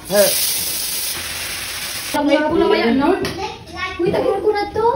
May pula ba yan, no? Uy, tagal ko na to.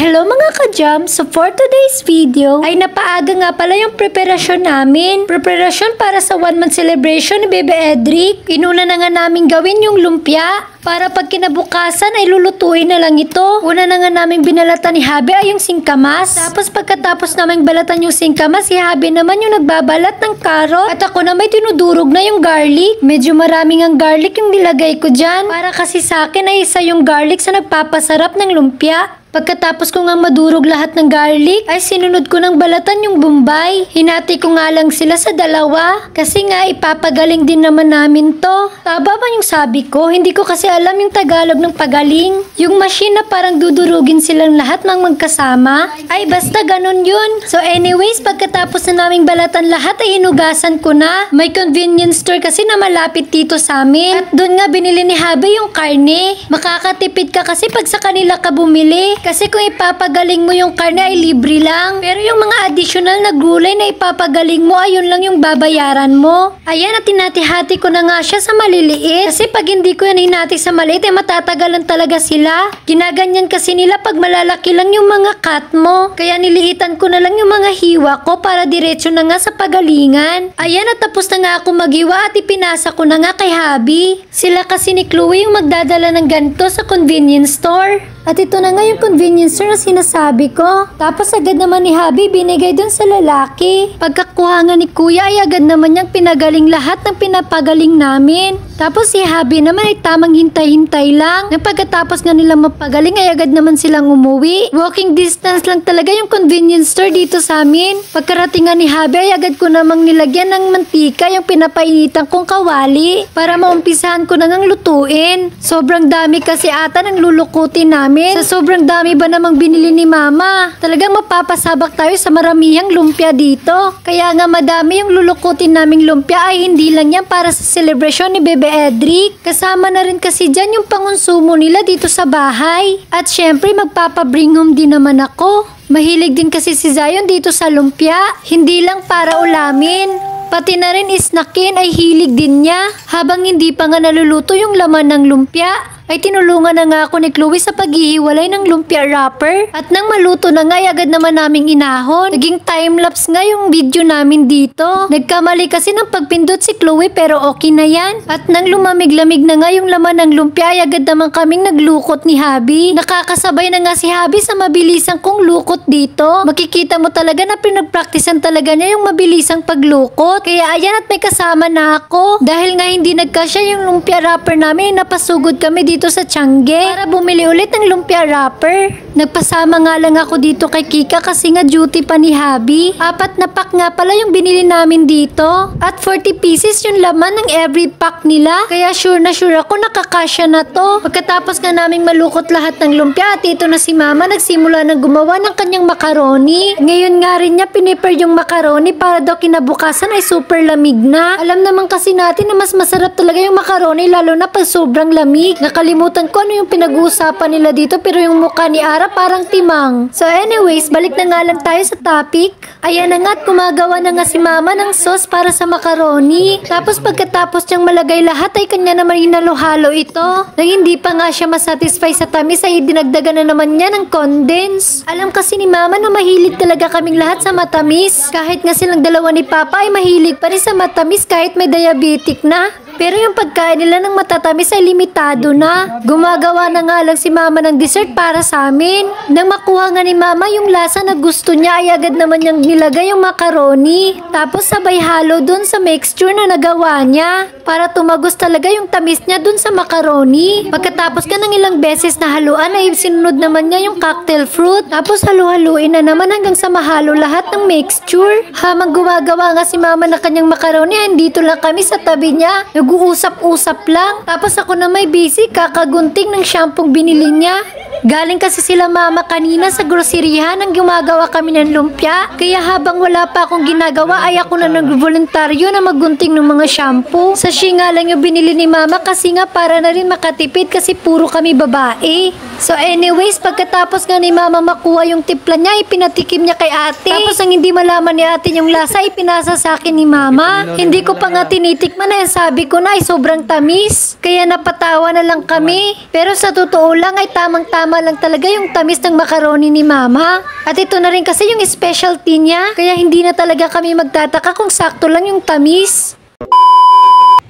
Hello mga ka-jam! So for today's video ay napaaga nga pala yung preparasyon namin. Preparasyon para sa 1-month celebration ni Bebe Edric. Inuna na nga namin gawin yung lumpia para pag kinabukasan ay lulutuin na lang ito. Una na nga namin binalatan ni Habi ay yung singkamas. Tapos pagkatapos namin balatan yung singkamas, si Habi naman yung nagbabalat ng karot. At ako na may tinudurog na yung garlic. Medyo maraming ang garlic yung nilagay ko dyan. Para kasi sa akin ay isa yung garlic sa nagpapasarap ng lumpia. Pagkatapos ko nga madurog lahat ng garlic, ay sinunod ko ng balatan yung bombay. Hinati ko nga lang sila sa dalawa. Kasi nga ipapagaling din naman namin to. Taba ba yung sabi ko? Hindi ko kasi alam yung Tagalog ng pagaling. Yung machine na parang dudurugin silang lahat ng magkasama. Ay basta ganun yun. So anyways, pagkatapos na naming balatan lahat ay hinugasan ko na. May convenience store kasi na malapit dito sa amin. At doon nga binili ni Habi yung karne. Makakatipid ka kasi pag sa kanila ka bumili. Kasi kung ipapagaling mo yung karne ay libre lang. Pero yung mga additional na gulay na ipapagaling mo, ayun lang yung babayaran mo. Ayan, at tinati-hati ko na nga siya sa maliliit. Kasi pag hindi ko yan hinati sa maliit, ay matatagalan talaga sila. Ginaganyan kasi nila pag malalaki lang yung mga cut mo. Kaya niliitan ko na lang yung mga hiwa ko para diretso na nga sa pagalingan. Ayan, at tapos na nga ako maghiwa at ipinasa ko na nga kay Habi. Sila kasi ni Chloe yung magdadala ng ganito sa convenience store. At ito na nga yung convenience store na sinasabi ko. Tapos agad naman ni Habi binigay dun sa lalaki. Pagkakuha nga ni Kuya ay agad naman niyang pinagaling lahat ng pinapagaling namin. Tapos si Habi naman ay tamang hintay-hintay lang. Nang pagkatapos nga nila mapagaling ay agad naman silang umuwi. Walking distance lang talaga yung convenience store dito sa amin. Pagkarating nga ni Habi ay agad ko namang nilagyan ng mantika yung pinapainitan kong kawali. Para maumpisahan ko na ngang lutuin. Sobrang dami kasi ata ng lulukutin namin. Sa sobrang dami ba namang binili ni Mama? Talagang mapapasabak tayo sa maramihang lumpia dito. Kaya nga madami yung lulukutin naming lumpia ay hindi lang yan para sa celebration ni Bebe Edric. Kasama na rin kasi dyan yung pangonsumo nila dito sa bahay. At syempre magpapabring home din naman ako. Mahilig din kasi si Zion dito sa lumpia. Hindi lang para ulamin. Pati na rin isnakin ay hilig din niya. Habang hindi pa nga naluluto yung laman ng lumpia, ay tinulungan na nga ako ni Chloe sa paghihiwalay ng lumpia wrapper. At nang maluto na nga, agad naman naming inahon. Naging time-lapse nga yung video namin dito. Nagkamali kasi ng pagpindot si Chloe pero okay na yan. At nang lumamig-lamig na nga yung laman ng lumpia, ay agad naman kaming naglukot ni Habi. Nakakasabay na nga si Habi sa mabilisang kong lukot dito. Makikita mo talaga na pinagpraktisan talaga niya yung mabilisang paglukot. Kaya ayan, at may kasama na ako. Dahil nga hindi nagkasya yung lumpia wrapper namin, napasugod kami dito sa Tiangge para bumili ulit ng lumpia wrapper. Nagpasama nga lang ako dito kay Kika kasi nga duty pa ni Habi. 4 na pack nga pala yung binili namin dito. At 40 pieces yung laman ng every pack nila. Kaya sure na sure ako nakakasya na to. Pagkatapos nga naming malukot lahat ng lumpia at ito na si Mama nagsimula na gumawa ng kanyang macaroni. Ngayon nga rin niya piniper yung macaroni para daw kinabukasan ay super lamig na. Alam naman kasi natin na mas masarap talaga yung macaroni lalo na pag sobrang lamig. Nakalimutan ko ano yung pinag-uusapan nila dito pero yung mukha ni Ara parang timang. So anyways, balik na nga lang tayo sa topic. Ayan na nga at gumagawa na nga si Mama ng sauce para sa macaroni. Tapos pagkatapos niyang malagay lahat ay kanya naman hinalo-halo ito. Nang hindi pa nga siya masatisfy sa tamis ay dinagdagan na naman niya ng condense. Alam kasi ni Mama na mahilig talaga kaming lahat sa matamis. Kahit nga silang dalawa ni Papa ay mahilig pa rin sa matamis kahit may diabetic na. Pero yung pagkain nila ng matatamis ay limitado na. Gumagawa na nga lang si Mama ng dessert para sa amin. Nang makuha nga ni Mama yung lasa na gusto niya ay agad naman niyang nilagay yung macaroni. Tapos sabay halo dun sa mixture na nagawa niya. Para tumagos talaga yung tamis niya dun sa macaroni. Pagkatapos ka ng ilang beses na haluan ay sinunod naman niya yung cocktail fruit. Tapos halu-haluin na naman hanggang sa mahalo lahat ng mixture. Habang gumagawa nga si Mama na kanyang macaroni, andito lang kami sa tabi niya. Nag-uusap-usap lang. Tapos ako na may busy, kakagunting ng shampoo binili niya. Galing kasi sila mama kanina sa groceryhan nang gumagawa kami ng lumpia. Kaya habang wala pa akong ginagawa ay ako na nag-voluntaryo na maggunting ng mga shampoo. Sa nga lang yung binili ni mama kasi nga para na rin makatipid kasi puro kami babae. So anyways, pagkatapos nga ni mama makuha yung timpla niya, ipinatikim niya kay ate. Tapos ang hindi malaman ni ate yung lasa, ipinasa sa akin ni mama. Hindi ko pa nga tinitikman na sabi ko na ay sobrang tamis. Kaya napatawa na lang kami. Pero sa totoo lang ay tamang-tama lang talaga yung tamis ng macaroni ni mama. At ito na rin kasi yung specialty niya. Kaya hindi na talaga kami magtataka kung sakto lang yung tamis.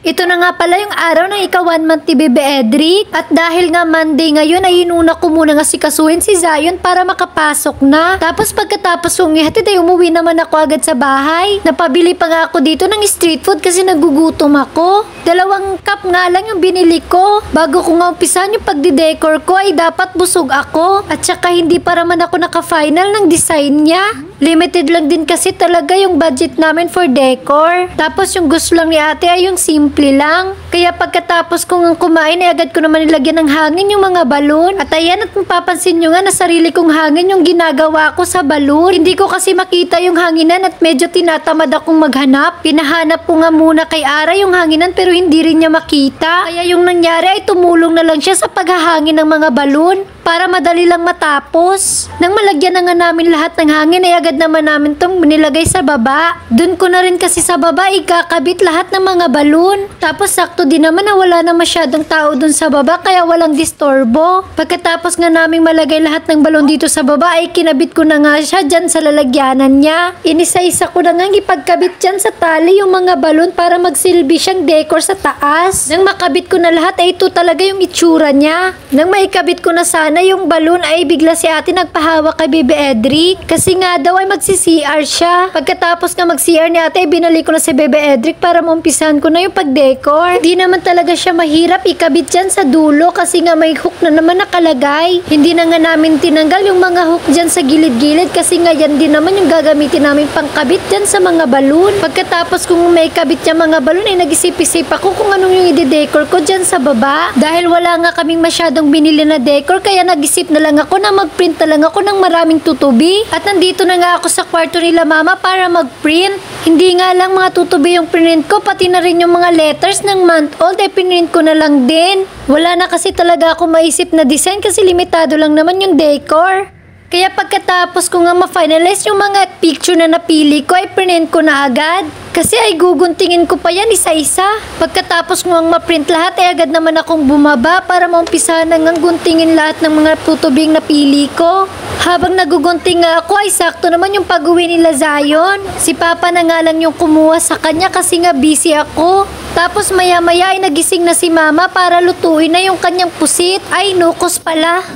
Ito na nga pala yung araw ng ika-1 month ni Bebe Edric. At dahil nga Monday ngayon ay inuna ko muna nga sikasuhin si Zion para makapasok na. Tapos pagkatapos kong ihatid ay umuwi naman ako agad sa bahay. Napabili pa nga ako dito ng street food kasi nagugutom ako. 2 cup nga lang yung binili ko. Bago ko nga umpisan yung pagdidecor ko ay dapat busog ako. At saka hindi pa naman ako naka-final ng design niya. Limited lang din kasi talaga yung budget namin for decor. Tapos yung gusto lang ni ate ay yung simple lang. Kaya pagkatapos kong kumain ay agad ko naman nilagyan ng hangin yung mga balon. At ayan, at mapapansin nyo nga na sarili kong hangin yung ginagawa ko sa balon. Hindi ko kasi makita yung hanginan at medyo tinatamad akong maghanap. Pinahanap ko nga muna kay Ara yung hanginan pero hindi rin niya makita. Kaya yung nangyari ay tumulong na lang siya sa paghahangin ng mga balon para madali lang matapos. Nang malagyan na nga namin lahat ng hangin ay agad naman namin tong nilagay sa baba. Doon ko na rin kasi sa baba ikakabit lahat ng mga balon. Tapos sakto din naman na wala na masyadong tao doon sa baba kaya walang disturbo. Pagkatapos nga naming malagay lahat ng balon dito sa baba ay kinabit ko na nga siya dyan sa lalagyanan niya. Inisa-isa ko na nga ipagkabit dyan sa tali yung mga balon para magsilbi siyang decor sa taas. Nang makabit ko na lahat ay ito talaga yung itsura niya. Nang maikabit ko na sana yung balon ay bigla si ate nagpahawak kay Bebe Edric kasi nga daw ay magsi-CR siya. Pagkatapos nga mag-CR ni ate ay binalik ko na si Bebe Edric para maumpisahan ko na yung pag-decor. Di naman talaga siya mahirap ikabit dyan sa dulo kasi nga may hook na naman nakalagay. Hindi na nga namin tinanggal yung mga hook dyan sa gilid-gilid kasi nga yan din naman yung gagamitin namin pangkabit dyan sa mga balon. Pagkatapos kung may kabit yung mga balon ay nag-isip-isip ako kung anong yung i-decor ko dyan sa baba. Dahil wala nga kaming masyadong binili na decor kaya nag-isip na lang ako na mag-print na lang ako ng maraming tutubi. At nandito na nga ako sa kwarto nila mama para mag-print. Hindi nga lang mga tutubi yung print ko, pati na rin yung mga letters ng month old ay print ko na lang din. Wala na kasi talaga ako maisip na design kasi limitado lang naman yung decor. Kaya pagkatapos ko nga ma-finalize yung mga picture na napili ko ay print ko na agad. Kasi ay guguntingin ko pa yan isa-isa. Pagkatapos ko nga ma-print lahat ay agad naman akong bumaba para maumpisahan na nga guntingin lahat ng mga tutubing napili ko. Habang nagugunting nga ako ay sakto naman yung pag-uwi nila Zion. Si Papa na nga lang yung kumuha sa kanya kasi nga busy ako. Tapos maya-maya ay nagising na si Mama para lutuin na yung kanyang pusit. Ay, nukos pala.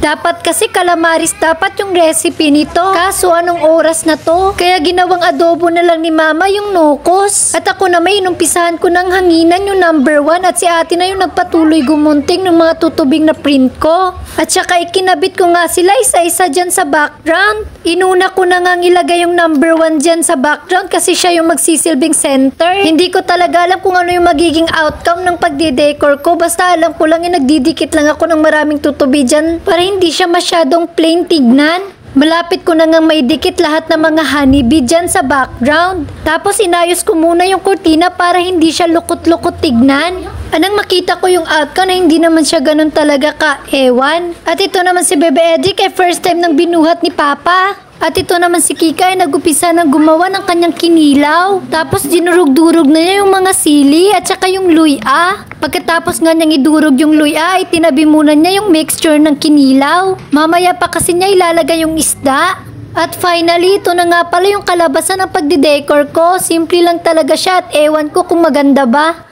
Dapat kasi calamaris dapat yung recipe nito. Kaso anong oras na to? Kaya ginawang adobo na lang ni mama yung nukos. At ako na may inumpisahan ko ng hanginan yung number 1 at si ate na yung nagpatuloy gumunting ng mga tutubing na print ko. At saka ikinabit ko nga sila isa-isa dyan sa background. Inuna ko na nga ilagay yung number 1 dyan sa background kasi siya yung magsisilbing center. Hindi ko talaga alam kung ano yung magiging outcome ng pagdidecor ko. Basta alam ko lang yung nagdidikit lang ako ng maraming tutubi dyan para hindi siya masyadong plain tignan. Malapit ko na nga may dikit lahat ng mga honeybee dyan sa background. Tapos inayos ko muna yung kurtina para hindi siya lukot-lukot tignan. Anang makita ko yung outcome na hindi naman siya ganun talaga ka-ewan. At ito naman si Bebe Edric ay first time nang binuhat ni Papa. At ito naman si Kika ay nag-upisa ng gumawa ng kanyang kinilaw. Tapos dinurog-durog na niya yung mga sili at saka yung luya. Pagkatapos nga niyang idurog yung luya ay tinabi muna niya yung mixture ng kinilaw. Mamaya pa kasi niya ilalagay yung isda. At finally, ito na nga pala yung kalabasan ng pagdidecor ko. Simple lang talaga siya at ewan ko kung maganda ba.